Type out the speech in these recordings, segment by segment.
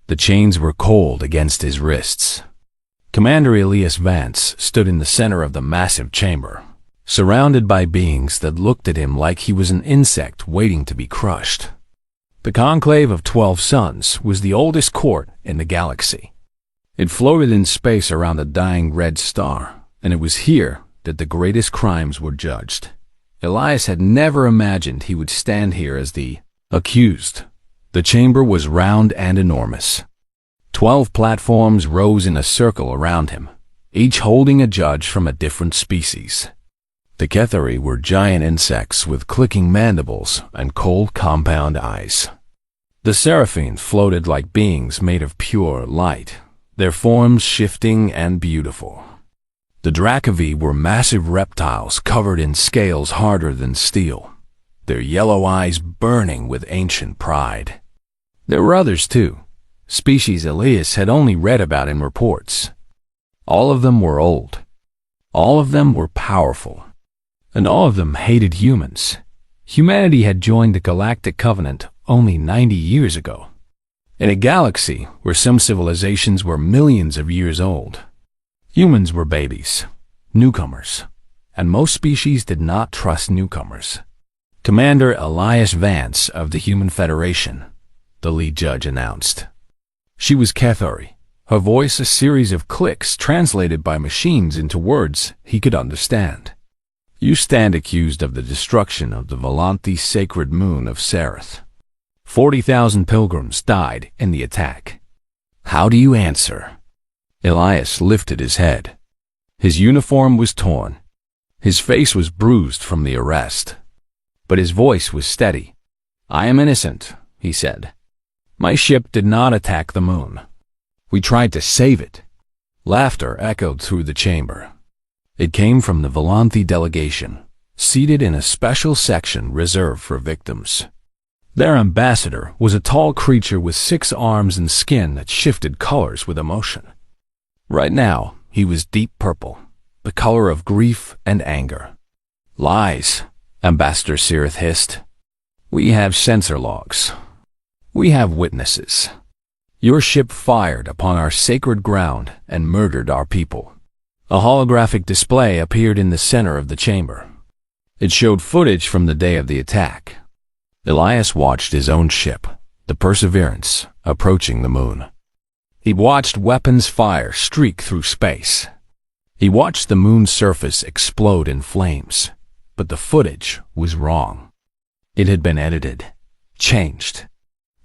The chains were cold against his wrists. Commander Elias Vance stood in the center of the massive chamber, surrounded by beings that looked at him like he was an insect waiting to be crushed. The Conclave of 12 Suns was the oldest court in the galaxy. It floated in space around a dying red star, and it was here that the greatest crimes were judged. Elias had never imagined he would stand here as the accused. The chamber was round and enormous. 12 platforms rose in a circle around him, each holding a judge from a different species. The Kethari were giant insects with clicking mandibles and cold compound eyes. The Seraphim floated like beings made of pure light, their forms shifting and beautiful. The Dracovi were massive reptiles covered in scales harder than steel, their yellow eyes burning with ancient pride. There were others too, species Elias had only read about in reports. All of them were old. All of them were powerful. And all of them hated humans. Humanity had joined the Galactic Covenant only 90 years ago. In a galaxy where some civilizations were millions of years old, humans were babies, newcomers, and most species did not trust newcomers. Commander Elias Vance of the Human Federation, the lead judge announced. She was Kethari, her voice a series of clicks translated by machines into words he could understand. You stand accused of the destruction of the Volanthi sacred moon of Sereth. 40,000 pilgrims died in the attack. How do you answer? Elias lifted his head. His uniform was torn. His face was bruised from the arrest. But his voice was steady. I am innocent, he said. My ship did not attack the moon. We tried to save it. Laughter echoed through the chamber. It came from the Volanthi delegation, seated in a special section reserved for victims. Their ambassador was a tall creature with 6 arms and skin that shifted colors with emotion. Right now, he was deep purple, the color of grief and anger. Lies, Ambassador Sirith hissed. We have sensor logs. We have witnesses. Your ship fired upon our sacred ground and murdered our people. A holographic display appeared in the center of the chamber. It showed footage from the day of the attack. Elias watched his own ship, the Perseverance, approaching the moon. He watched weapons fire streak through space. He watched the moon's surface explode in flames, but the footage was wrong. It had been edited, changed.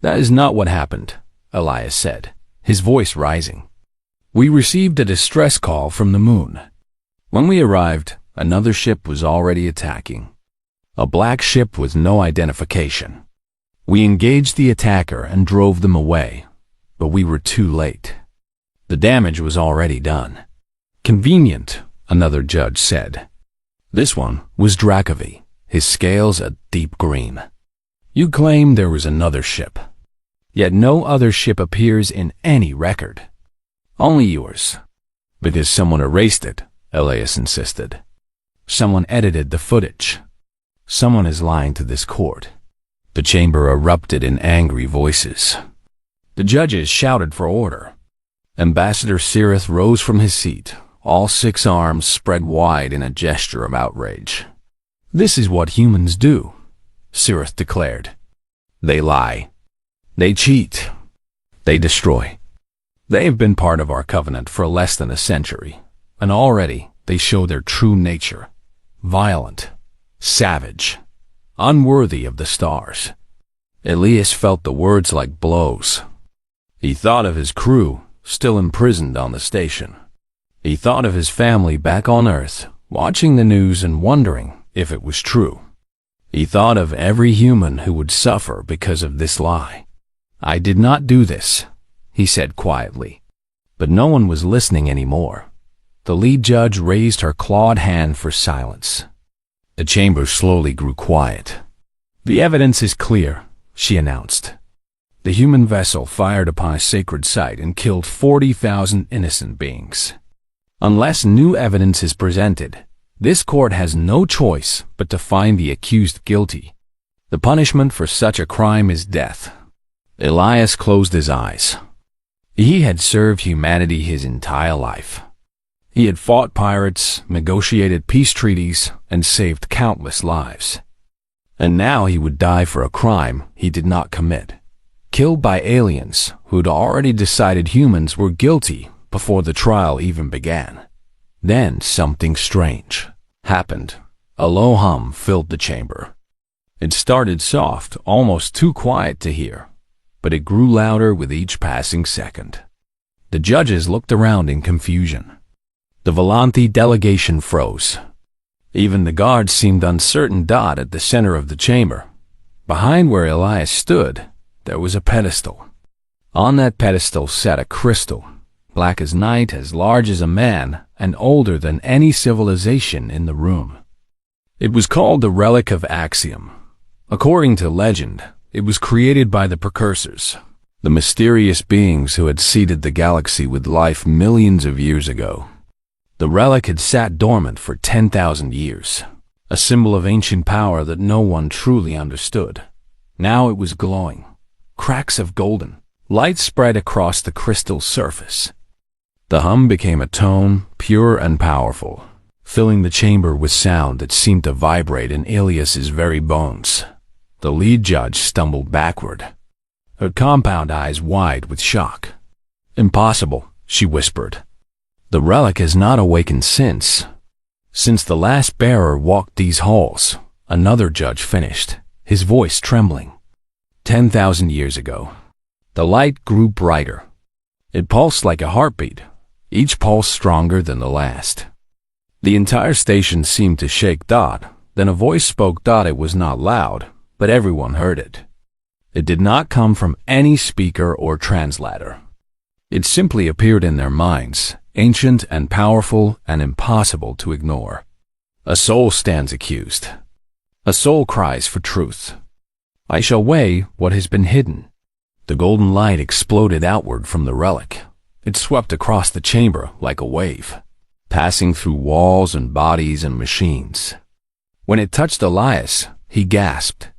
That is not what happened, Elias said, his voice rising. We received a distress call from the moon. When we arrived, another ship was already attacking. A black ship with no identification. We engaged the attacker and drove them away, but we were too late. The damage was already done. Convenient, another judge said. This one was Dracovi, his scales a deep green. You claim there was another ship. Yet no other ship appears in any record. Only yours. Because someone erased it, Elias insisted. Someone edited the footage. Someone is lying to this court. The chamber erupted in angry voices. The judges shouted for order. Ambassador Sirith rose from his seat, all 6 arms spread wide in a gesture of outrage. This is what humans do, Sirith declared. They lie. They cheat. They destroy. They have been part of our covenant for less than a century, and already they show their true nature. Violent, savage, unworthy of the stars. Elias felt the words like blows. He thought of his crew, still imprisoned on the station. He thought of his family back on Earth, watching the news and wondering if it was true. He thought of every human who would suffer because of this lie. I did not do this, he said quietly. But no one was listening anymore. The lead judge raised her clawed hand for silence. The chamber slowly grew quiet. The evidence is clear, she announced. The human vessel fired upon a sacred site and killed 40,000 innocent beings. Unless new evidence is presented, this court has no choice but to find the accused guilty. The punishment for such a crime is death. Elias closed his eyes. He had served humanity his entire life. He had fought pirates, negotiated peace treaties, and saved countless lives. And now he would die for a crime he did not commit, killed by aliens who'd already decided humans were guilty before the trial even began. Then something strange happened. A low hum filled the chamber. It started soft, almost too quiet to hear, but it grew louder with each passing second. The judges looked around in confusion. The Volante delegation froze. Even the guards seemed uncertain. At the center of the chamber, behind where Elias stood, there was a pedestal. On that pedestal sat a crystal, black as night, as large as a man, and older than any civilization in the room. It was called the Relic of Axiom. According to legend, it was created by the Precursors, the mysterious beings who had seeded the galaxy with life millions of years ago. The relic had sat dormant for 10,000 years, a symbol of ancient power that no one truly understood. Now it was glowing. Cracks of golden light spread across the crystal surface. The hum became a tone, pure and powerful, filling the chamber with sound that seemed to vibrate in Elias's very bones. The lead judge stumbled backward, her compound eyes wide with shock. "Impossible," she whispered. "The relic has not awakened since the last bearer walked these halls," another judge finished, his voice trembling. 10,000 years ago. The light grew brighter. It pulsed like a heartbeat, each pulse stronger than the last. The entire station seemed to shake. Then a voice spoke. It was not loud, but everyone heard it. It did not come from any speaker or translator. It simply appeared in their minds, ancient and powerful and impossible to ignore. A soul stands accused. A soul cries for truth. "I shall weigh what has been hidden." The golden light exploded outward from the relic. It swept across the chamber like a wave, passing through walls and bodies and machines. When it touched Elias, he gasped.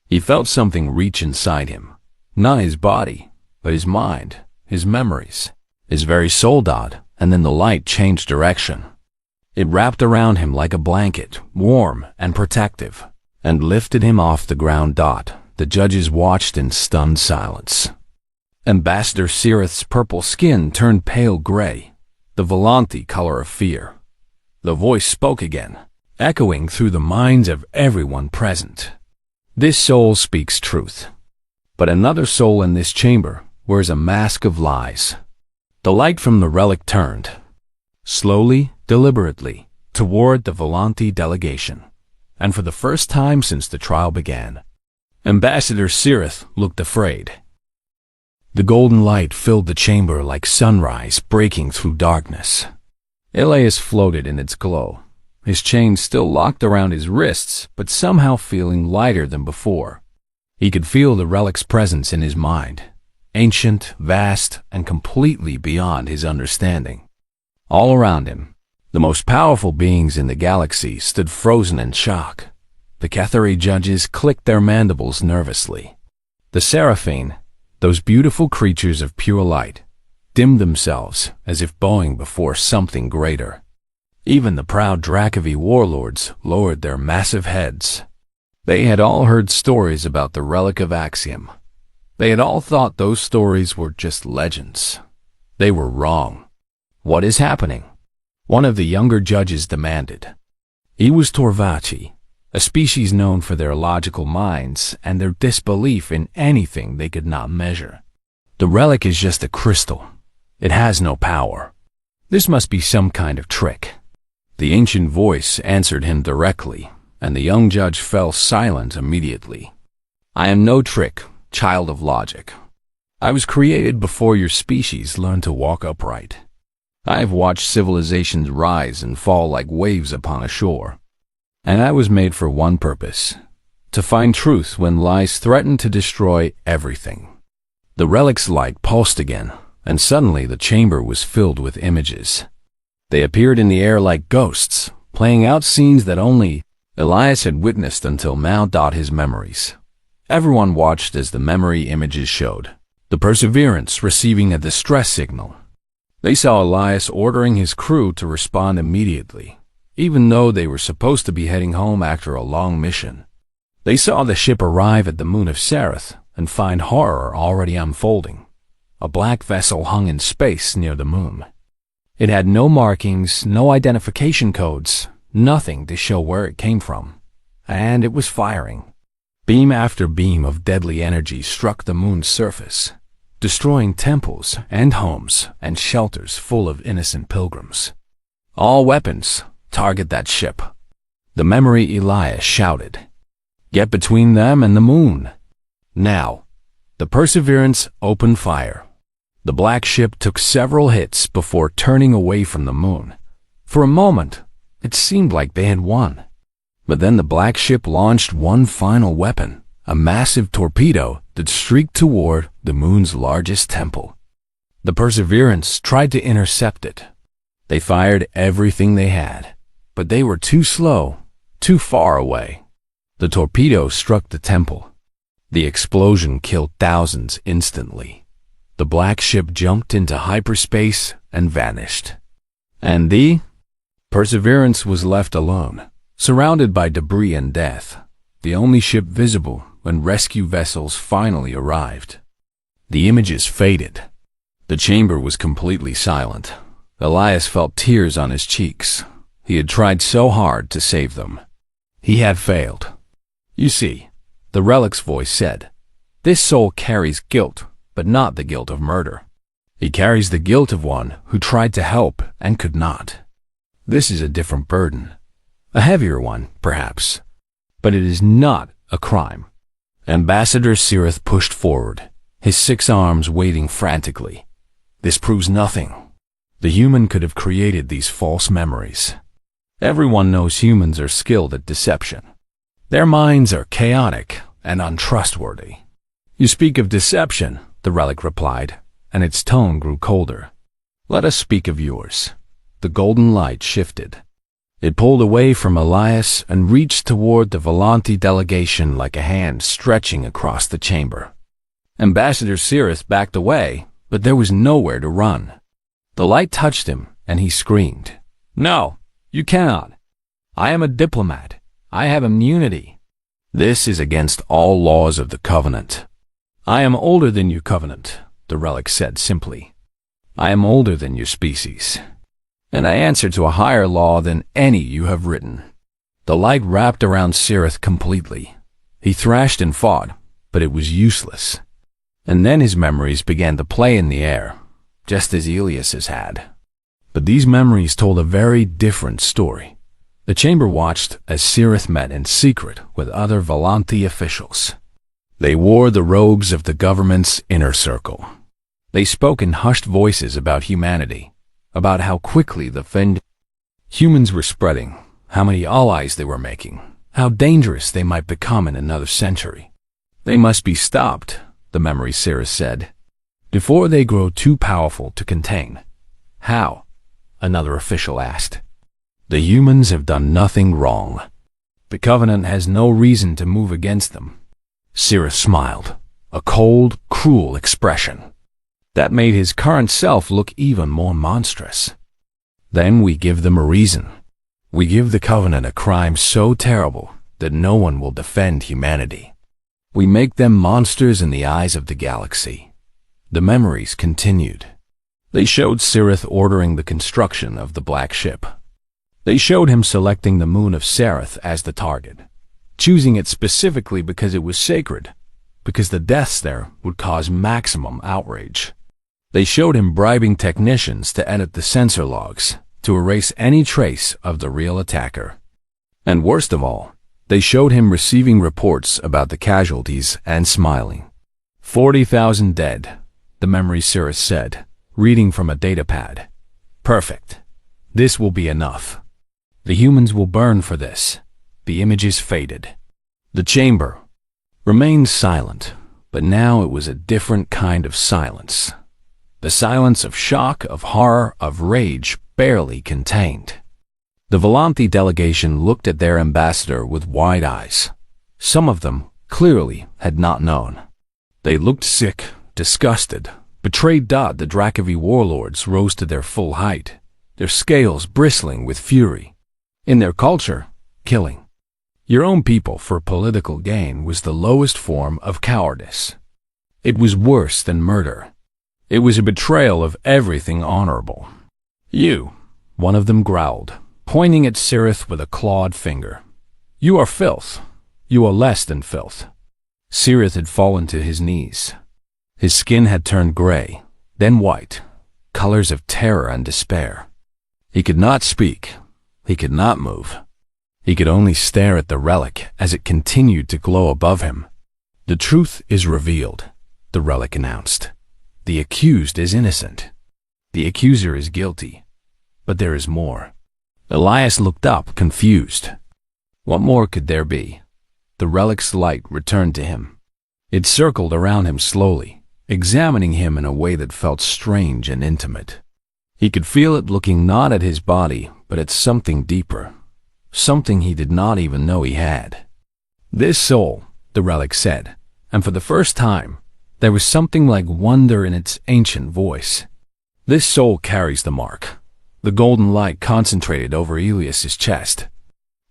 He felt something reach inside him, not his body, but his mind, his memories, his very soul. And then the light changed direction. It wrapped around him like a blanket, warm and protective, and lifted him off the ground. The judges watched in stunned silence. Ambassador Sirith's purple skin turned pale gray, the Volante color of fear. The voice spoke again, echoing through the minds of everyone present. "This soul speaks truth, but another soul in this chamber wears a mask of lies." The light from the relic turned, slowly, deliberately, toward the Volante delegation, and for the first time since the trial began, Ambassador Sirith looked afraid. The golden light filled the chamber like sunrise breaking through darkness. Elias floated in its glow, his chain still locked around his wrists, but somehow feeling lighter than before. He could feel the relic's presence in his mind, ancient, vast, and completely beyond his understanding. All around him, the most powerful beings in the galaxy stood frozen in shock. The Cathari judges clicked their mandibles nervously. The Seraphine, those beautiful creatures of pure light, dimmed themselves as if bowing before something greater. Even the proud Dracovi warlords lowered their massive heads. They had all heard stories about the Relic of Axiom. They had all thought those stories were just legends. They were wrong. "What is happening?" one of the younger judges demanded. He was Torvachi, a species known for their logical minds and their disbelief in anything they could not measure. "The relic is just a crystal. It has no power. This must be some kind of trick." The ancient voice answered him directly, and the young judge fell silent immediately. "I am no trick, child of logic. I was created before your species learned to walk upright. I have watched civilizations rise and fall like waves upon a shore. And I was made for one purpose, to find truth when lies threaten to destroy everything." The relic's light pulsed again, and suddenly the chamber was filled with images. They appeared in the air like ghosts, playing out scenes that only Elias had witnessed until now. His memories. Everyone watched as the memory images showed. the Perseverance receiving a distress signal. They saw Elias ordering his crew to respond immediately, even though they were supposed to be heading home after a long mission. They saw the ship arrive at the moon of Sereth and find horror already unfolding. A black vessel hung in space near the moon. It had no markings, no identification codes, nothing to show where it came from. And it was firing. Beam after beam of deadly energy struck the moon's surface, destroying temples and homes and shelters full of innocent pilgrims. All weapons, target that ship. The memory Elias shouted. Get between them and the moon. Now, the Perseverance opened fire. The black ship took several hits before turning away from the moon. For a moment, it seemed like they had won. But then the black ship launched one final weapon, a massive torpedo that streaked toward the moon's largest temple. The Perseverance tried to intercept it. They fired everything they had, but they were too slow, too far away. The torpedo struck the temple. The explosion killed thousands instantly. The black ship jumped into hyperspace and vanished. And the Perseverance was left alone, surrounded by debris and death, the only ship visible when rescue vessels finally arrived. The images faded. The chamber was completely silent. Elias felt tears on his cheeks. He had tried so hard to save them. He had failed. You see, the Relic's voice said, this soul carries guilt, but not the guilt of murder. It carries the guilt of one who tried to help and could not. This is a different burden. A heavier one, perhaps. But it is not a crime. Ambassador Sereth pushed forward, his 6 arms waving frantically. This proves nothing. The human could have created these false memories. Everyone knows humans are skilled at deception. Their minds are chaotic and untrustworthy. You speak of deception, the Relic replied, and its tone grew colder. Let us speak of yours. The golden light shifted. It pulled away from Elias and reached toward the Volanti delegation like a hand stretching across the chamber. Ambassador Sereth backed away, but there was nowhere to run. The light touched him, and he screamed, "No, you cannot. I am a diplomat. I have immunity. This is against all laws of the Covenant." "I am older than you, Covenant," the Relic said simply. "I am older than your species, and I answer to a higher law than any you have written." The light wrapped around Sereth completely. He thrashed and fought, but it was useless. And then his memories began to play in the air, just as Elias's had. But these memories told a very different story. The chamber watched as Sereth met in secret with other Volanti officials. They wore the robes of the government's inner circle. They spoke in hushed voices about humanity, about how quickly the humans were spreading, how many allies they were making, how dangerous they might become in another century. "They must be stopped," the memory Sereth said, "before they grow too powerful to contain." "How?" another official asked. "The humans have done nothing wrong. The Covenant has no reason to move against them." Sereth smiled, a cold, cruel expression. That made his current self look even more monstrous. "Then we give them a reason. We give the Covenant a crime so terrible that no one will defend humanity. We make them monsters in the eyes of the galaxy." The memories continued. They showed Sereth ordering the construction of the black ship. They showed him selecting the moon of Sereth as the target, choosing it specifically because it was sacred, because the deaths there would cause maximum outrage. They showed him bribing technicians to edit the sensor logs, to erase any trace of the real attacker. And worst of all, they showed him receiving reports about the casualties and smiling. 40,000 dead, the memory Sereth said, reading from a datapad. "Perfect. This will be enough. The humans will burn for this." The images faded. The chamber remained silent, but now it was a different kind of silence. The silence of shock, of horror, of rage, barely contained. The Volanti delegation looked at their ambassador with wide eyes. Some of them clearly had not known. They looked sick, disgusted, betrayed. The Dracovi warlords rose to their full height, their scales bristling with fury. In their culture, killing your own people for political gain was the lowest form of cowardice. It was worse than murder. It was a betrayal of everything honorable. You, one of them growled, pointing at Cirith with a clawed finger. You are filth. You are less than filth. Cirith had fallen to his knees. His skin had turned gray, then white, colors of terror and despair. He could not speak. He could not move. He could only stare at the relic as it continued to glow above him. The truth is revealed, the relic announced. The accused is innocent. The accuser is guilty. But there is more. Elias looked up, confused. What more could there be? The relic's light returned to him. It circled around him slowly, examining him in a way that felt strange and intimate. He could feel it looking not at his body, but at something deeper, something he did not even know he had. This soul, the relic said, and for the first time, there was something like wonder in its ancient voice. This soul carries the mark. The golden light concentrated over Elias's chest.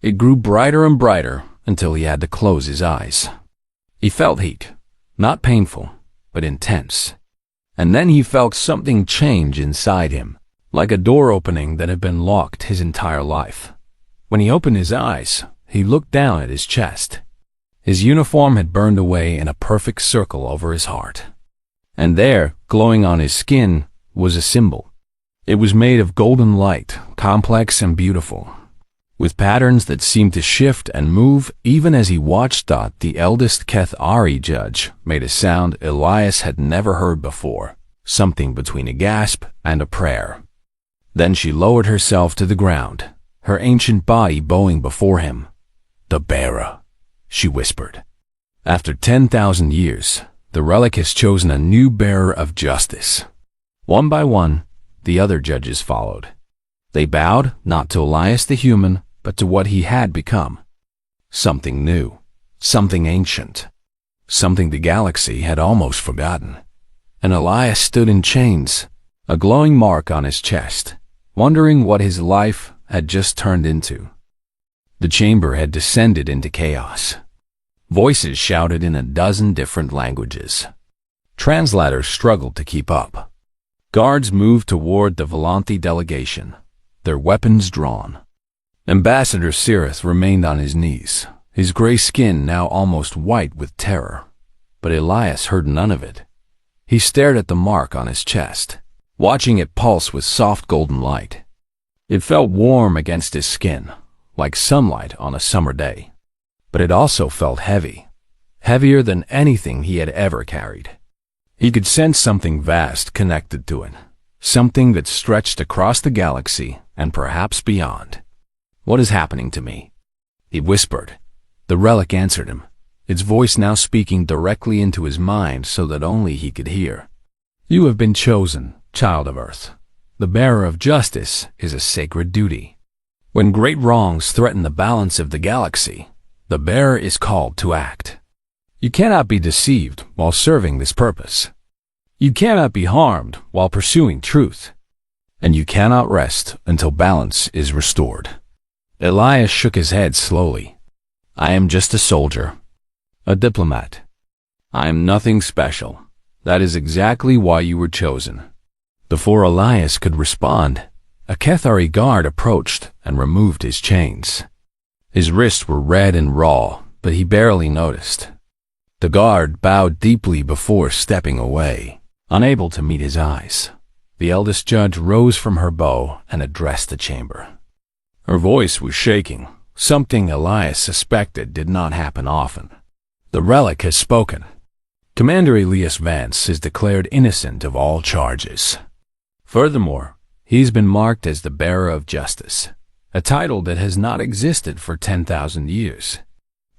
It grew brighter and brighter until he had to close his eyes. He felt heat, not painful, but intense. And then he felt something change inside him, like a door opening that had been locked his entire life. When he opened his eyes, he looked down at his chest. His uniform had burned away in a perfect circle over his heart. And there, glowing on his skin, was a symbol. It was made of golden light, complex and beautiful, with patterns that seemed to shift and move even as he watched. The eldest Kethari judge made a sound Elias had never heard before, something between a gasp and a prayer. Then she lowered herself to the ground, her ancient body bowing before him. The bearer, she whispered. After 10,000 years, the relic has chosen a new bearer of justice. One by one, the other judges followed. They bowed not to Elias the human, but to what he had become. Something new, something ancient, something the galaxy had almost forgotten. And Elias stood in chains, a glowing mark on his chest, wondering what his life had just turned into. The chamber had descended into chaos. Voices shouted in a dozen different languages. Translators struggled to keep up. Guards moved toward the Volanthi delegation, their weapons drawn. Ambassador Cirith remained on his knees, his gray skin now almost white with terror. But Elias heard none of it. He stared at the mark on his chest, watching it pulse with soft golden light. It felt warm against his skin, like sunlight on a summer day. But it also felt heavy, heavier than anything he had ever carried. He could sense something vast connected to it, something that stretched across the galaxy and perhaps beyond. What is happening to me? He whispered. The relic answered him, its voice now speaking directly into his mind so that only he could hear. You have been chosen, child of Earth. The bearer of justice is a sacred duty. When great wrongs threaten the balance of the galaxy, the bearer is called to act. You cannot be deceived while serving this purpose. You cannot be harmed while pursuing truth. And you cannot rest until balance is restored. Elias shook his head slowly. I am just a soldier, a diplomat. I am nothing special. That is exactly why you were chosen. Before Elias could respond, a Kethari guard approached and removed his chains. His wrists were red and raw, but he barely noticed. The guard bowed deeply before stepping away, unable to meet his eyes. The eldest judge rose from her bow and addressed the chamber. Her voice was shaking, something Elias suspected did not happen often. The relic has spoken. Commander Elias Vance is declared innocent of all charges. Furthermore, he's been marked as the bearer of justice, a title that has not existed for 10,000 years.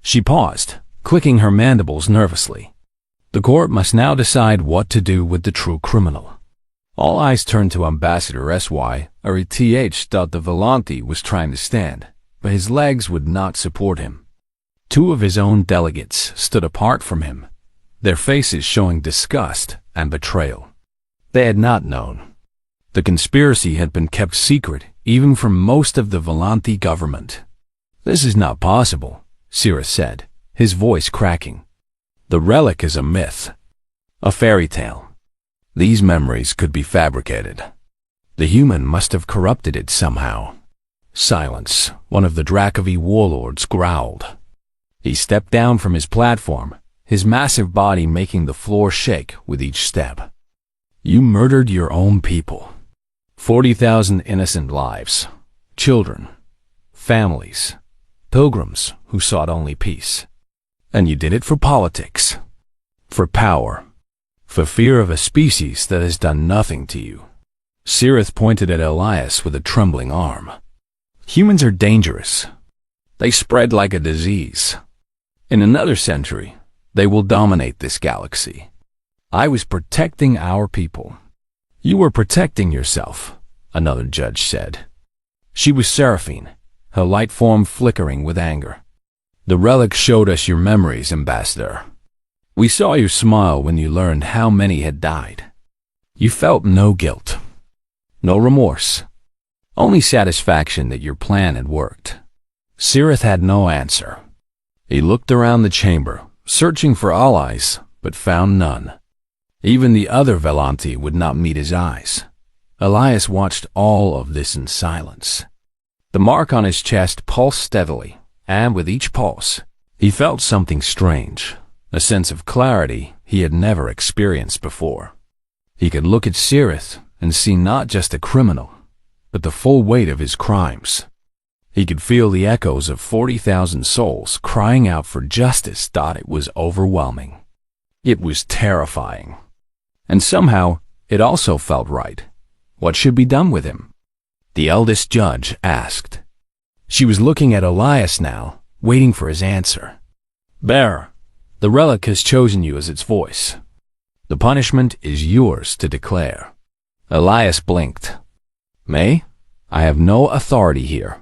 She paused, clicking her mandibles nervously. The court must now decide what to do with the true criminal. All eyes turned to Ambassador S.Y. Arith. The Volanthi was trying to stand, but his legs would not support him. Two of his own delegates stood apart from him, their faces showing disgust and betrayal. They had not known. The conspiracy had been kept secret even from most of the Volanti government. "This is not possible," Cirith said, his voice cracking. "The relic is a myth, a fairy tale. These memories could be fabricated. The human must have corrupted it somehow." "Silence," one of the Dracovi warlords growled. He stepped down from his platform, his massive body making the floor shake with each step. "You murdered your own people. 40,000 innocent lives, children, families, pilgrims who sought only peace. And you did it for politics, for power, for fear of a species that has done nothing to you." Cirith pointed at Elias with a trembling arm. "Humans are dangerous. They spread like a disease. In another century, they will dominate this galaxy. I was protecting our people." "You were protecting yourself," another judge said. She was Seraphine, her light form flickering with anger. "The relic showed us your memories, Ambassador. We saw you smile when you learned how many had died. You felt no guilt, no remorse, only satisfaction that your plan had worked." Cirith had no answer. He looked around the chamber, searching for allies, but found none. Even the other Volanti would not meet his eyes. Elias watched all of this in silence. The mark on his chest pulsed steadily, and with each pulse, he felt something strange, a sense of clarity he had never experienced before. He could look at Cirith and see not just a criminal, but the full weight of his crimes. He could feel the echoes of 40,000 souls crying out for justice. It was overwhelming. It was terrifying. And somehow, it also felt right. What should be done with him? The eldest judge asked. She was looking at Elias now, waiting for his answer. "Bearer, the relic has chosen you as its voice. The punishment is yours to declare." Elias blinked. "May, I have no authority here.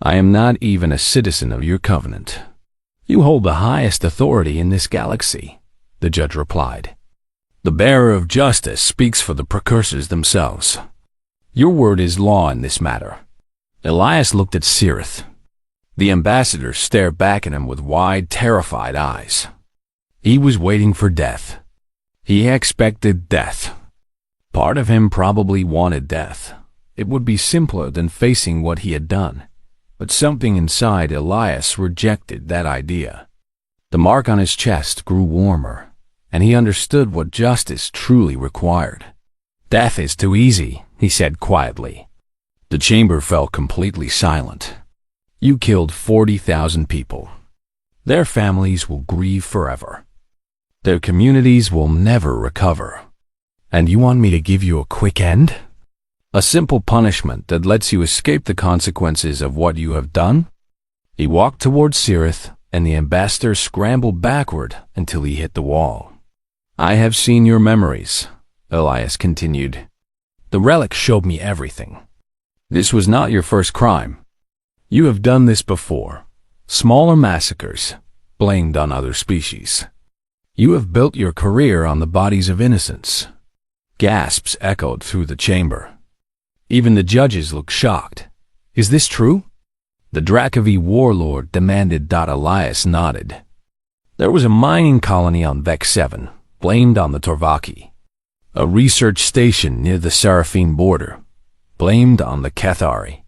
I am not even a citizen of your covenant." "You hold the highest authority in this galaxy," the judge replied. "The bearer of justice speaks for the precursors themselves. Your word is law in this matter." Elias looked at Cirith. The ambassador stared back at him with wide, terrified eyes. He was waiting for death. He expected death. Part of him probably wanted death. It would be simpler than facing what he had done. But something inside Elias rejected that idea. The mark on his chest grew warmer, and he understood what justice truly required. "Death is too easy," he said quietly. The chamber fell completely silent. "You killed 40,000 people. Their families will grieve forever. Their communities will never recover. And you want me to give you a quick end? A simple punishment that lets you escape the consequences of what you have done?" He walked towards Cirith, and the ambassador scrambled backward until he hit the wall. "I have seen your memories," Elias continued. "The relic showed me everything. This was not your first crime. You have done this before. Smaller massacres, blamed on other species. You have built your career on the bodies of innocents." Gasps echoed through the chamber. Even the judges looked shocked. "Is this true?" The Dracovi warlord demanded. Elias nodded. "There was a mining colony on Vex 7, blamed on the Torvaki. A research station near the Seraphine border, blamed on the Cathari.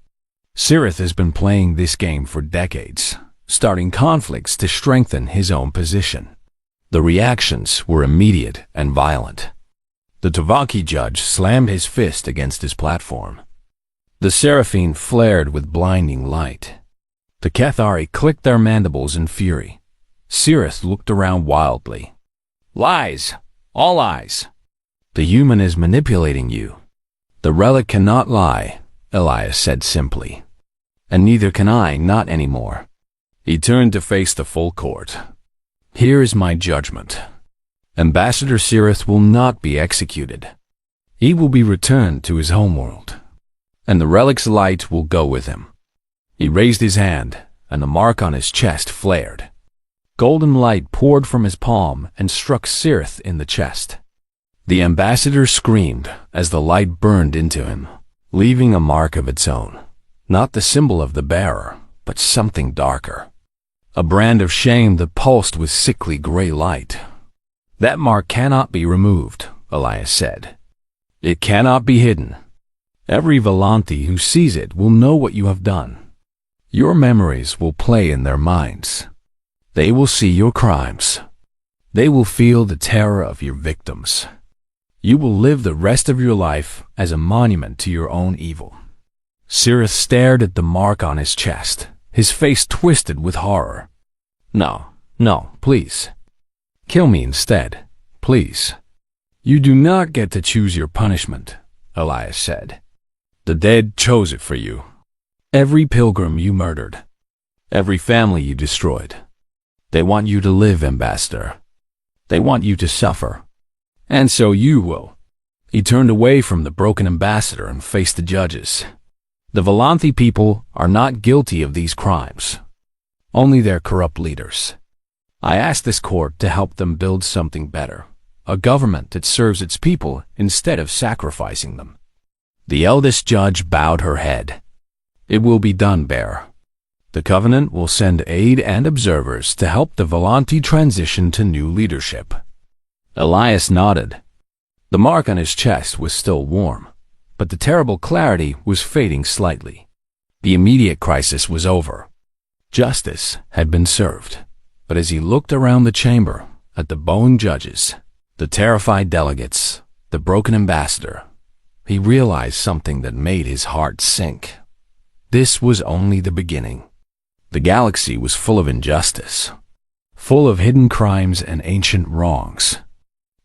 Cirith has been playing this game for decades, starting conflicts to strengthen his own position. The reactions were immediate and violent. The Torvaki judge slammed his fist against his platform. The Seraphine flared with blinding light. The Cathari clicked their mandibles in fury. Cirith looked around wildly. "Lies! All lies! The human is manipulating you." "The relic cannot lie," Elias said simply. "And neither can I, not anymore." He turned to face the full court. "Here is my judgment. Ambassador Cirith will not be executed. He will be returned to his homeworld, and the relic's light will go with him." He raised his hand, and the mark on his chest flared. Golden light poured from his palm and struck Cirith in the chest. The ambassador screamed as the light burned into him, leaving a mark of its own. Not the symbol of the bearer, but something darker. A brand of shame that pulsed with sickly gray light. That mark cannot be removed, Elias said. It cannot be hidden. Every Volante who sees it will know what you have done. Your memories will play in their minds. They will see your crimes. They will feel the terror of your victims. You will live the rest of your life as a monument to your own evil. Cyrus stared at the mark on his chest, his face twisted with horror. No, please. Kill me instead, please. You do not get to choose your punishment, Elias said. The dead chose it for you. Every pilgrim you murdered. Every family you destroyed. They want you to live, Ambassador. They want you to suffer. And so you will. He turned away from the broken ambassador and faced the judges. The Volante people are not guilty of these crimes. Only their corrupt leaders. I asked this court to help them build something better. A government that serves its people instead of sacrificing them. The eldest judge bowed her head. It will be done, Bear. The Covenant will send aid and observers to help the Volante transition to new leadership. Elias nodded. The mark on his chest was still warm, but the terrible clarity was fading slightly. The immediate crisis was over. Justice had been served. But as he looked around the chamber, at the bowing judges, the terrified delegates, the broken ambassador, he realized something that made his heart sink. This was only the beginning. The galaxy was full of injustice, full of hidden crimes and ancient wrongs.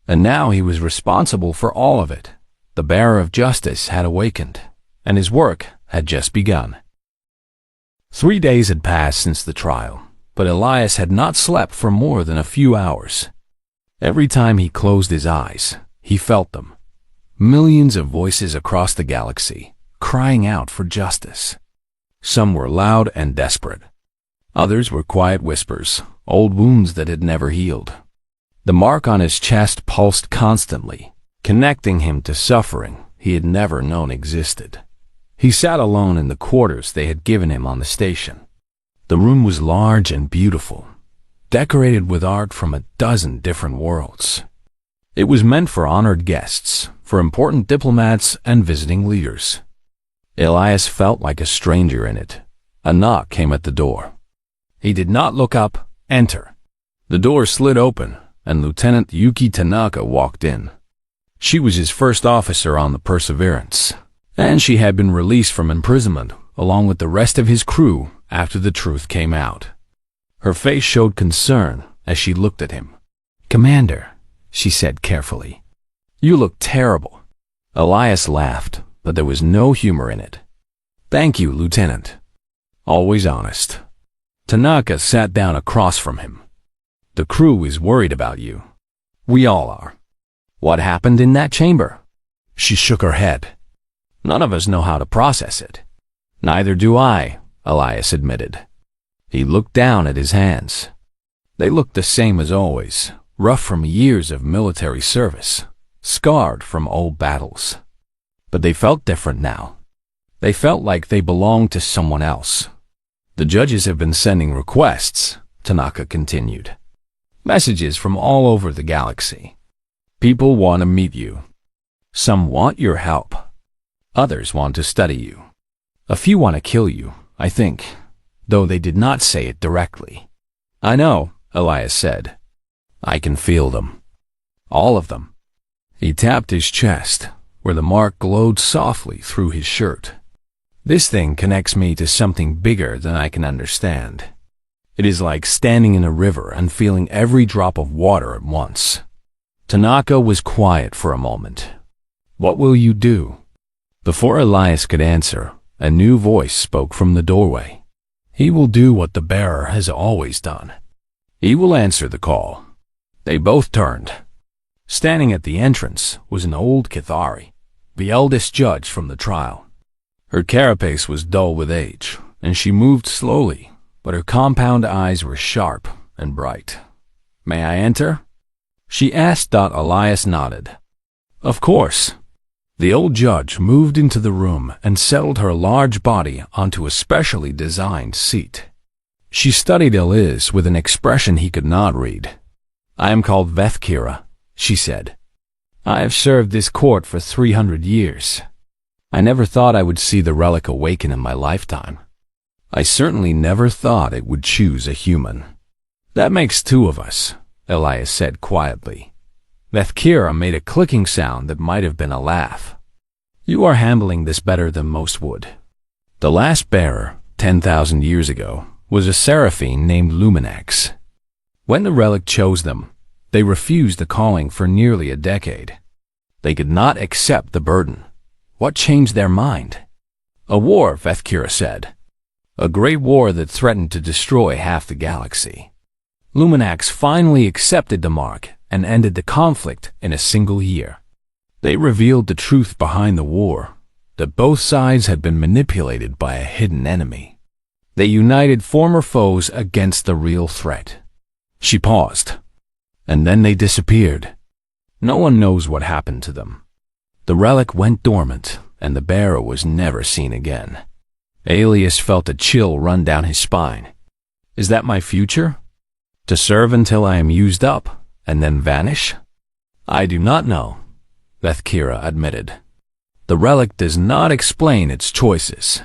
And now he was responsible for all of it. The bearer of justice had awakened, and his work had just begun. 3 days had passed since the trial, but Elias had not slept for more than a few hours. Every time he closed his eyes, he felt them. Millions of voices across the galaxy, crying out for justice. Some were loud and desperate. Others were quiet whispers, old wounds that had never healed. The mark on his chest pulsed constantly, connecting him to suffering he had never known existed. He sat alone in the quarters they had given him on the station. The room was large and beautiful, decorated with art from a dozen different worlds. It was meant for honored guests, for important diplomats and visiting leaders. Elias felt like a stranger in it. A knock came at the door. He did not look up, enter. The door slid open, and Lieutenant Yuki Tanaka walked in. She was his first officer on the Perseverance, and she had been released from imprisonment along with the rest of his crew after the truth came out. Her face showed concern as she looked at him. "Commander," she said carefully, "you look terrible." Elias laughed, but there was no humor in it. "Thank you, Lieutenant. Always honest." Tanaka sat down across from him. "The crew is worried about you. We all are." "What happened in that chamber?" She shook her head. "None of us know how to process it." "Neither do I," Elias admitted. He looked down at his hands. They looked the same as always, rough from years of military service, scarred from old battles. But they felt different now. They felt like they belonged to someone else. "The judges have been sending requests," Tanaka continued. "Messages from all over the galaxy. People want to meet you. Some want your help. Others want to study you. A few want to kill you, I think, though they did not say it directly." "I know," Elias said. "I can feel them. All of them." He tapped his chest, where the mark glowed softly through his shirt. "This thing connects me to something bigger than I can understand. It is like standing in a river and feeling every drop of water at once." Tanaka was quiet for a moment. "What will you do?" Before Elias could answer, a new voice spoke from the doorway. "He will do what the bearer has always done. He will answer the call." They both turned. Standing at the entrance was an old Kithari, the eldest judge from the trial. Her carapace was dull with age, and she moved slowly, but her compound eyes were sharp and bright. "May I enter?" she asked. Elias nodded. Of course. The old judge moved into the room and settled her large body onto a specially designed seat. She studied Elias with an expression he could not read. "I am called Vethkira," she said. "I have served this court for 300 years. I never thought I would see the relic awaken in my lifetime. I certainly never thought it would choose a human." "That makes two of us," Elias said quietly. Vethkira made a clicking sound that might have been a laugh. "You are handling this better than most would." The last bearer, 10,000 years ago, was a seraphim named Luminax. When the relic chose them, they refused the calling for nearly a decade. They could not accept the burden. What changed their mind? "A war," Vethkira said. "A great war that threatened to destroy half the galaxy." Luminax finally accepted the mark and ended the conflict in a single year. They revealed the truth behind the war, that both sides had been manipulated by a hidden enemy. They united former foes against the real threat. She paused, and then they disappeared. No one knows what happened to them. The relic went dormant, and the bearer was never seen again. Elias felt a chill run down his spine. "Is that my future? To serve until I am used up, and then vanish?" "I do not know," Vethkira admitted. "The relic does not explain its choices.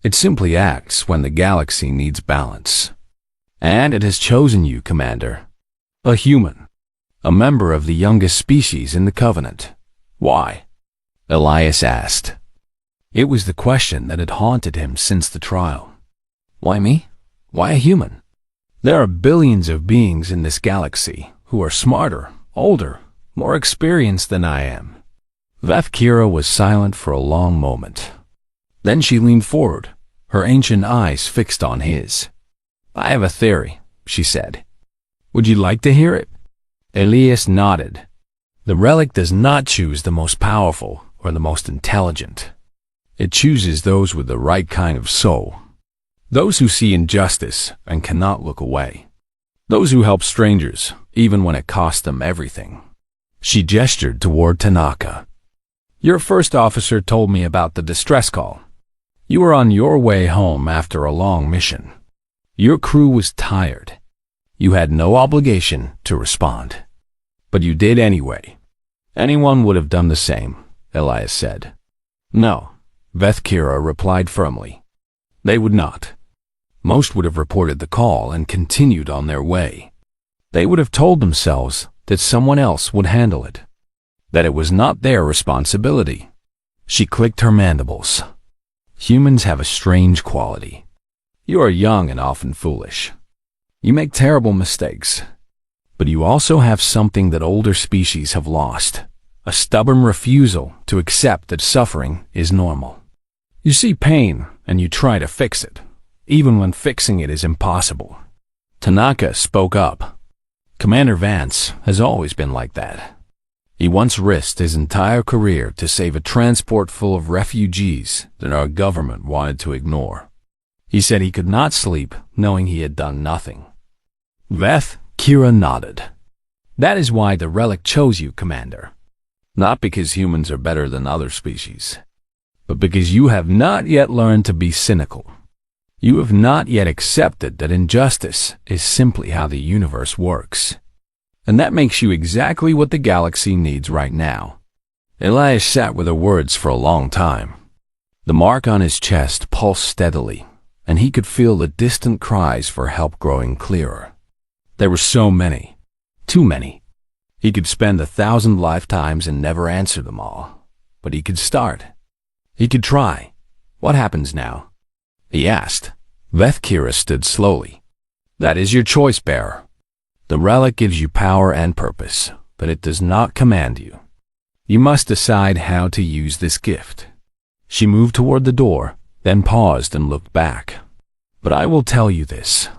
It simply acts when the galaxy needs balance. And it has chosen you, Commander. A human. A member of the youngest species in the Covenant." "Why?" Elias asked. It was the question that had haunted him since the trial. "Why me? Why a human? There are billions of beings in this galaxy who are smarter, older, more experienced than I am." Vethkira was silent for a long moment. Then she leaned forward, her ancient eyes fixed on his. "I have a theory," she said. "Would you like to hear it?" Elias nodded. "The relic does not choose the most powerful or the most intelligent. It chooses those with the right kind of soul. Those who see injustice and cannot look away. Those who help strangers, even when it costs them everything." She gestured toward Tanaka. "Your first officer told me about the distress call. You were on your way home after a long mission. Your crew was tired. You had no obligation to respond. But you did anyway. Anyone would have done the same," Elias said. "No," Vethkira replied firmly. "They would not. Most would have reported the call and continued on their way. They would have told themselves that someone else would handle it, that it was not their responsibility." She clicked her mandibles. "Humans have a strange quality. You are young and often foolish. You make terrible mistakes. But you also have something that older species have lost, a stubborn refusal to accept that suffering is normal. You see pain and you try to fix it, even when fixing it is impossible." Tanaka spoke up. "Commander Vance has always been like that. He once risked his entire career to save a transport full of refugees that our government wanted to ignore. He said he could not sleep knowing he had done nothing." Vethkira nodded. "That is why the relic chose you, Commander. Not because humans are better than other species, but because you have not yet learned to be cynical. You have not yet accepted that injustice is simply how the universe works. And that makes you exactly what the galaxy needs right now." Elias sat with her words for a long time. The mark on his chest pulsed steadily, and he could feel the distant cries for help growing clearer. There were so many, too many. He could spend 1,000 lifetimes and never answer them all, but he could start. He could try. "What happens now?" he asked. Vethkira stood slowly. "That is your choice, bearer. The relic gives you power and purpose, but it does not command you. You must decide how to use this gift." She moved toward the door, then paused and looked back. "But I will tell you this.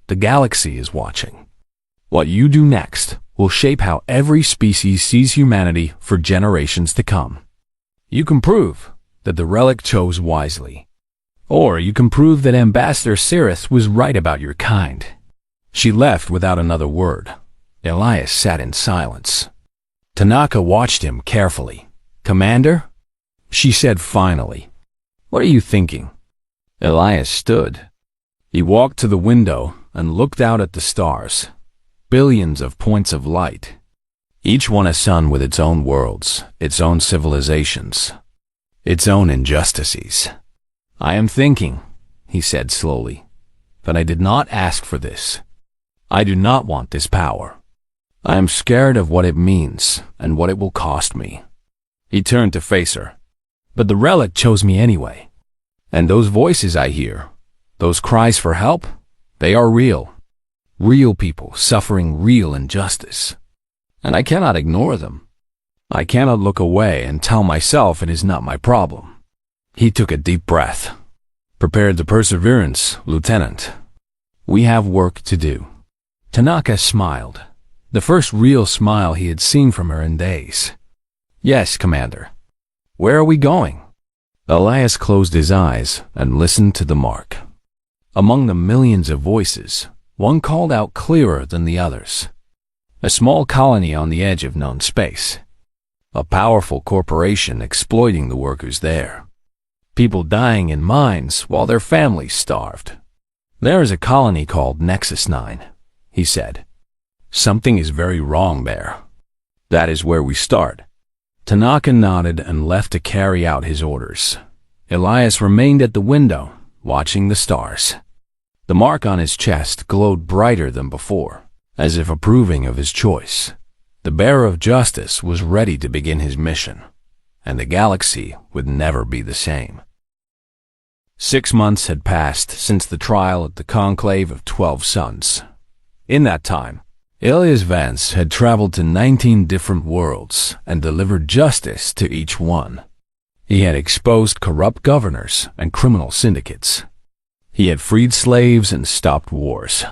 The galaxy is watching. What you do next will shape how every species sees humanity for generations to come. You can prove that the relic chose wisely. Or you can prove that Ambassador Cirith was right about your kind." She left without another word. Elias sat in silence. Tanaka watched him carefully. "Commander?" she said finally. "What are you thinking?" Elias stood. He walked to the window and looked out at the stars. Billions of points of light. Each one a sun with its own worlds, its own civilizations, its own injustices. "I am thinking," he said slowly, "that I did not ask for this. I do not want this power. I am scared of what it means and what it will cost me." He turned to face her. "But the relic chose me anyway. And those voices I hear, those cries for help, they are real. Real people suffering real injustice. And I cannot ignore them. I cannot look away and tell myself it is not my problem." He took a deep breath. "Prepare the Perseverance, Lieutenant. We have work to do." Tanaka smiled, the first real smile he had seen from her in days. "Yes, Commander." "Where are we going?" Elias closed his eyes and listened to the mark. Among the millions of voices, one called out clearer than the others. A small colony on the edge of known space. A powerful corporation exploiting the workers there. People dying in mines while their families starved. "There is a colony called Nexus 9, he said. "Something is very wrong there. That is where we start." Tanaka nodded and left to carry out his orders. Elias remained at the window, watching the stars. The mark on his chest glowed brighter than before, as if approving of his choice. The bearer of justice was ready to begin his mission, and the galaxy would never be the same. 6 months had passed since the trial at the Conclave of 12 Suns. In that time, Elias Vance had traveled to 19 different worlds and delivered justice to each one. He had exposed corrupt governors and criminal syndicates. He had freed slaves and stopped wars.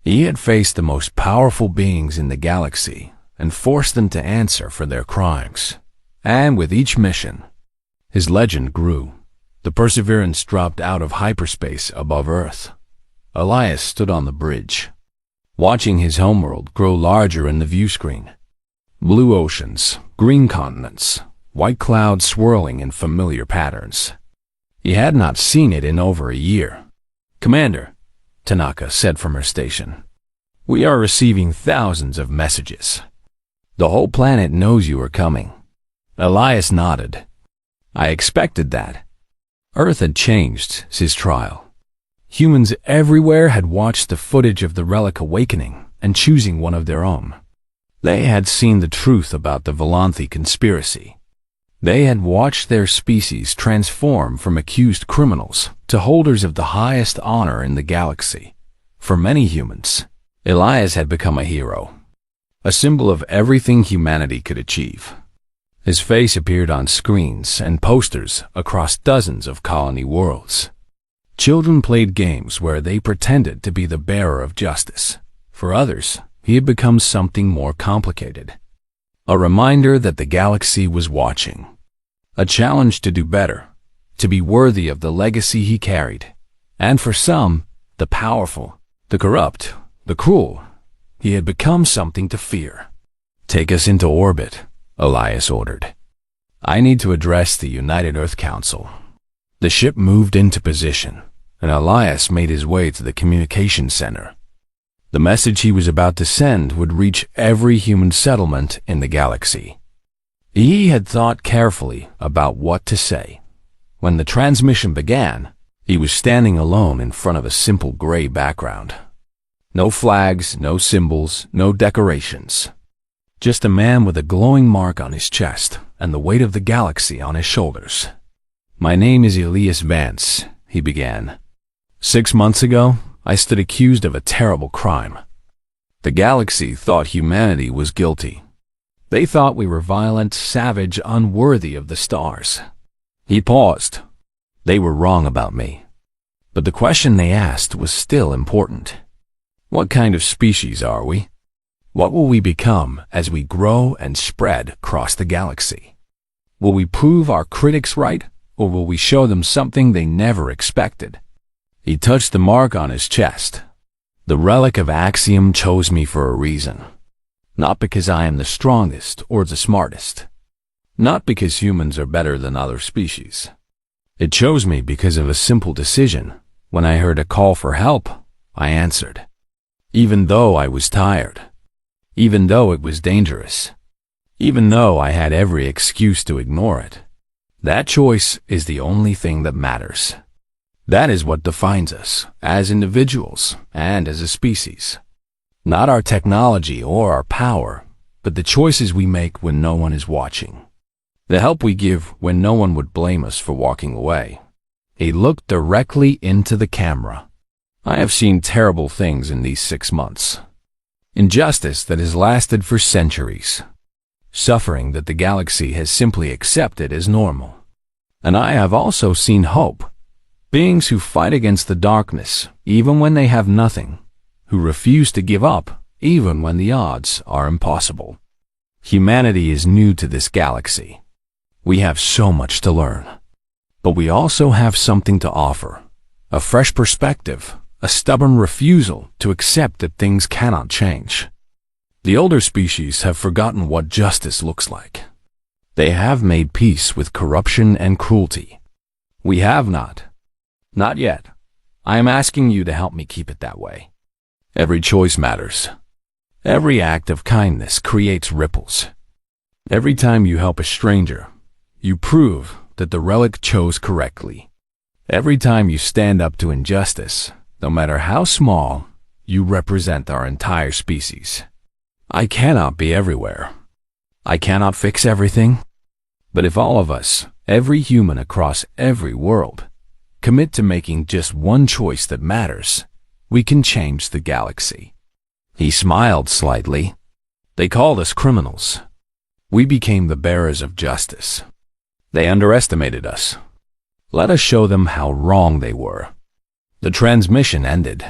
He had faced the most powerful beings in the galaxy and forced them to answer for their crimes. And with each mission, his legend grew. The Perseverance dropped out of hyperspace above Earth. Elias stood on the bridge, watching his homeworld grow larger in the view screen. Blue oceans, green continents, white clouds swirling in familiar patterns. He had not seen it in over a year. "Commander," Tanaka said from her station, "we are receiving thousands of messages. The whole planet knows you are coming." Elias nodded. "I expected that." Earth had changed since his trial. Humans everywhere had watched the footage of the Relic awakening and choosing one of their own. They had seen the truth about the Volanthi conspiracy. They had watched their species transform from accused criminals to holders of the highest honor in the galaxy. For many humans, Elias had become a hero, a symbol of everything humanity could achieve. His face appeared on screens and posters across dozens of colony worlds. Children played games where they pretended to be the bearer of justice. For others, he had become something more complicated. A reminder that the galaxy was watching. A challenge to do better, to be worthy of the legacy he carried. And for some, the powerful, the corrupt, the cruel, he had become something to fear. "Take us into orbit," Elias ordered. "I need to address the United Earth Council." The ship moved into position, and Elias made his way to the communication center. The message he was about to send would reach every human settlement in the galaxy. He had thought carefully about what to say. When the transmission began, he was standing alone in front of a simple gray background. No flags, no symbols, no decorations. Just a man with a glowing mark on his chest and the weight of the galaxy on his shoulders. "My name is Elias Vance," he began. 6 months ago, I stood accused of a terrible crime. The galaxy thought humanity was guilty. They thought we were violent, savage, unworthy of the stars. He paused. They were wrong about me. But the question they asked was still important. What kind of species are we? What will we become as we grow and spread across the galaxy? Will we prove our critics right, or will we show them something they never expected? He touched the mark on his chest. The Relic of Axiom chose me for a reason. Not because I am the strongest or the smartest. Not because humans are better than other species. It chose me because of a simple decision. When I heard a call for help, I answered. Even though I was tired. Even though it was dangerous. Even though I had every excuse to ignore it. That choice is the only thing that matters. That is what defines us as individuals and as a species. Not our technology or our power, but the choices we make when no one is watching. The help we give when no one would blame us for walking away. He looked directly into the camera. I have seen terrible things in these 6 months. Injustice that has lasted for centuries. Suffering that the galaxy has simply accepted as normal. And I have also seen hope. Beings who fight against the darkness, even when they have nothing. Who refuse to give up, even when the odds are impossible. Humanity is new to this galaxy. We have so much to learn. But we also have something to offer. A fresh perspective, a stubborn refusal to accept that things cannot change. The older species have forgotten what justice looks like. They have made peace with corruption and cruelty. We have not. Not yet. I am asking you to help me keep it that way. Every choice matters. Every act of kindness creates ripples. Every time you help a stranger, you prove that the Relic chose correctly. Every time you stand up to injustice, no matter how small, you represent our entire species. I cannot be everywhere. I cannot fix everything. But if all of us, every human across every world, commit to making just one choice that matters, we can change the galaxy. He smiled slightly. They called us criminals. We became the bearers of justice. They underestimated us. Let us show them how wrong they were. The transmission ended.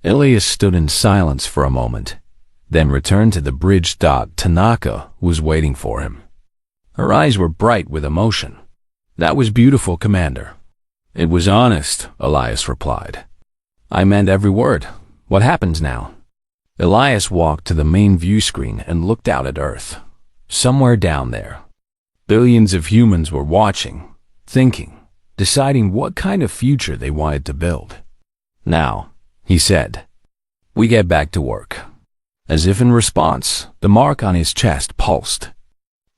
Ilias stood in silence for a moment, then returned to the bridge. Tanaka was waiting for him. Her eyes were bright with emotion. That was beautiful, Commander. It was honest, Elias replied. I meant every word. What happens now? Elias walked to the main view screen and looked out at Earth. Somewhere down there, billions of humans were watching, thinking, deciding what kind of future they wanted to build. Now, he said, we get back to work. As if in response, the mark on his chest pulsed.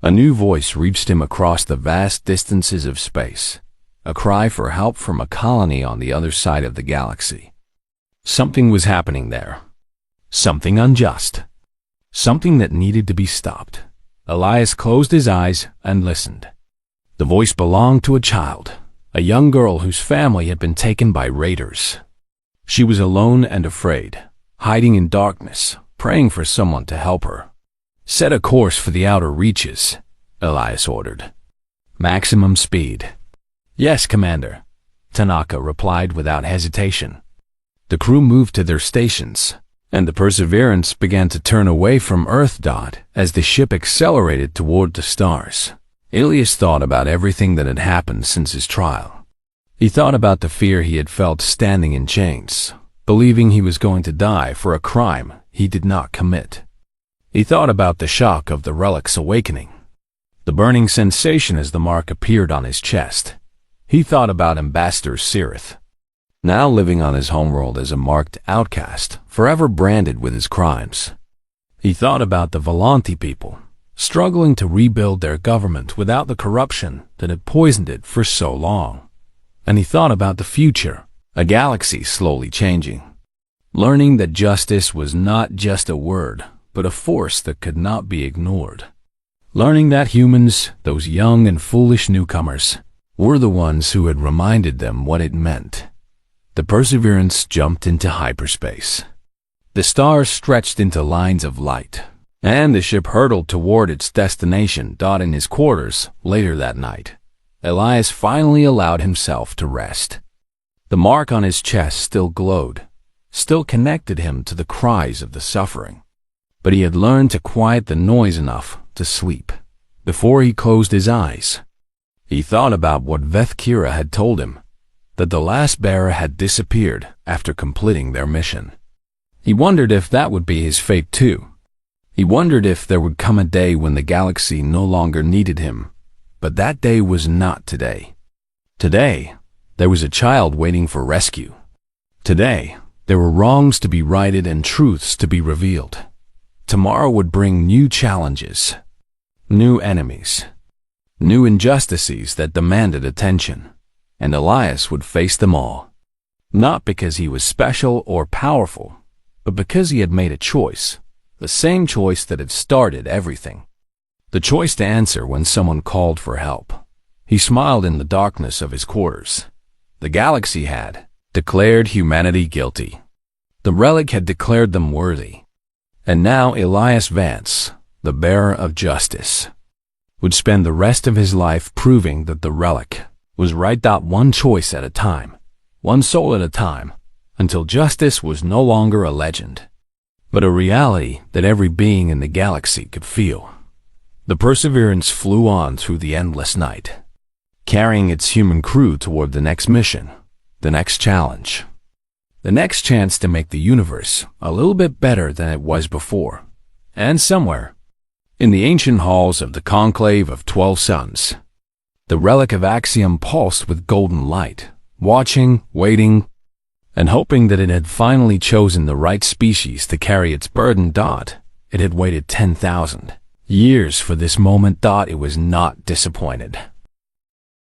A new voice reached him across the vast distances of space, a cry for help from a colony on the other side of the galaxy. Something was happening there. Something unjust. Something that needed to be stopped. Elias closed his eyes and listened. The voice belonged to a child, a young girl whose family had been taken by raiders. She was alone and afraid, hiding in darkness, praying for someone to help her. Set a course for the outer reaches, Elias ordered. Maximum speed. Yes, Commander, Tanaka replied without hesitation. The crew moved to their stations, and the Perseverance began to turn away from Earth. As the ship accelerated toward the stars, Ilias thought about everything that had happened since his trial. He thought about the fear he had felt standing in chains, believing he was going to die for a crime he did not commit. He thought about the shock of the Relic's awakening, the burning sensation as the mark appeared on his chest. He thought about Ambassador Sirith, now living on his homeworld as a marked outcast, forever branded with his crimes. He thought about the Volanti people, struggling to rebuild their government without the corruption that had poisoned it for so long. And he thought about the future, a galaxy slowly changing, learning that justice was not just a word, but a force that could not be ignored. Learning that humans, those young and foolish newcomers, were the ones who had reminded them what it meant. The Perseverance jumped into hyperspace. The stars stretched into lines of light, and the ship hurtled toward its destination. In his quarters later that night, Elias finally allowed himself to rest. The mark on his chest still glowed, still connected him to the cries of the suffering. But he had learned to quiet the noise enough to sleep. Before he closed his eyes, he thought about what Vethkira had told him, that the last bearer had disappeared after completing their mission. He wondered if that would be his fate too. He wondered if there would come a day when the galaxy no longer needed him, but that day was not today. Today, there was a child waiting for rescue. Today, there were wrongs to be righted and truths to be revealed. Tomorrow would bring new challenges, new enemies, new injustices that demanded attention, and Elias would face them all. Not because he was special or powerful, but because he had made a choice, the same choice that had started everything. The choice to answer when someone called for help. He smiled in the darkness of his quarters. The galaxy had declared humanity guilty. The Relic had declared them worthy. And now Elias Vance, the bearer of justice, would spend the rest of his life proving that the Relic was right, one choice at a time, one soul at a time, until justice was no longer a legend, but a reality that every being in the galaxy could feel. The Perseverance flew on through the endless night, carrying its human crew toward the next mission, the next challenge, the next chance to make the universe a little bit better than it was before. And somewhere, in the ancient halls of the Conclave of 12 Suns, the Relic of Axiom pulsed with golden light, watching, waiting, and hoping that it had finally chosen the right species to carry its burden. It had waited 10,000 years for this moment. It was not disappointed.